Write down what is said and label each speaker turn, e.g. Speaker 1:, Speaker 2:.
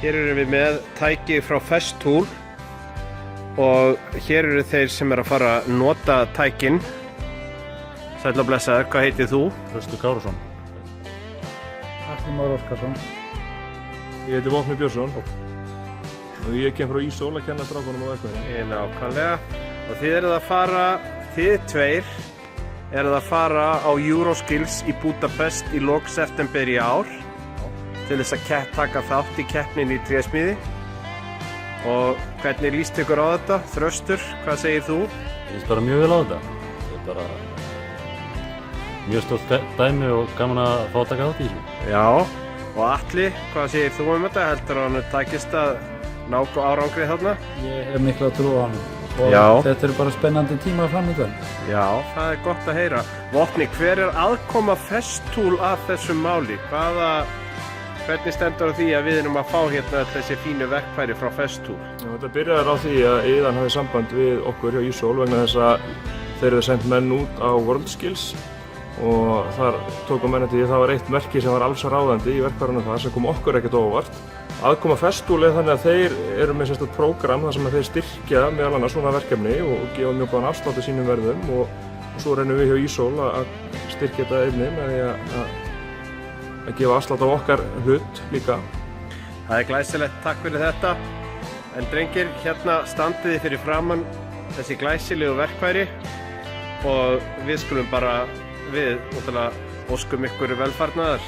Speaker 1: Hér erum við með tæki frá Festool og hér eru þeir sem að fara að nota tækin. Sæll og blessaður, hvað heitir þú?
Speaker 2: Þröstur Kárusson.
Speaker 3: Atli Már Óskarsson.
Speaker 4: Ég heiti Vopni Björnsson og ég kem frá Ísól að kenna strákunum á verkfæri.
Speaker 1: Nákvæmlega. Og þið eruð að fara, þið tveir eruð að fara á Euroskills í Budapest í lok september í ár til þess að taka þátt í keppninni í trésmíði. Og hvernig líst ykkur á þetta? Þröstur, hvað segir þú?
Speaker 2: Ég líst bara mjög vel á þetta. Þetta er bara mjög stórt dæmi og gaman að fá að taka þátt í þessu.
Speaker 1: Já, og Atli, hvað segir þú um þetta? Heldur hann takist að ná árangri þarna?
Speaker 3: Ég hef miklu að trúa á hann og
Speaker 1: Já.
Speaker 3: Þetta eru bara spennandi tíma framöndan.
Speaker 1: Já, það er gott að heyra. Vopni, hver er aðkoma Festool að þessum máli? Hvernig stendur á því að við erum að fá hérna þessi fínu verkfæri frá Festool?
Speaker 4: Þetta byrjaði á því að Iðan hafði samband við okkur hjá Ísól vegna þess að þeir eru sendt menn út á WorldSkills og þar tókum menn eftir því að það var eitt merki sem var alls ráðandi í verkfærinu það sem kom okkur ekkert óvart. Aðkoma Festool er þannig að þeir eru með sérstakt prógram þar sem þeir styrkja meðal annars svona verkefni og gefa mjög góðan afslátt af sínum verðum og svo reynum við hjá Ísól að styrkja þetta einnig með því að gefa afslátt af okkar hlut líka.
Speaker 1: Það er glæsilegt, takk fyrir þetta. En drengir, hérna standið þið fyrir framann þessi glæsilegu verkfæri og við skulum bara, við óskum ykkur velfarnaðar.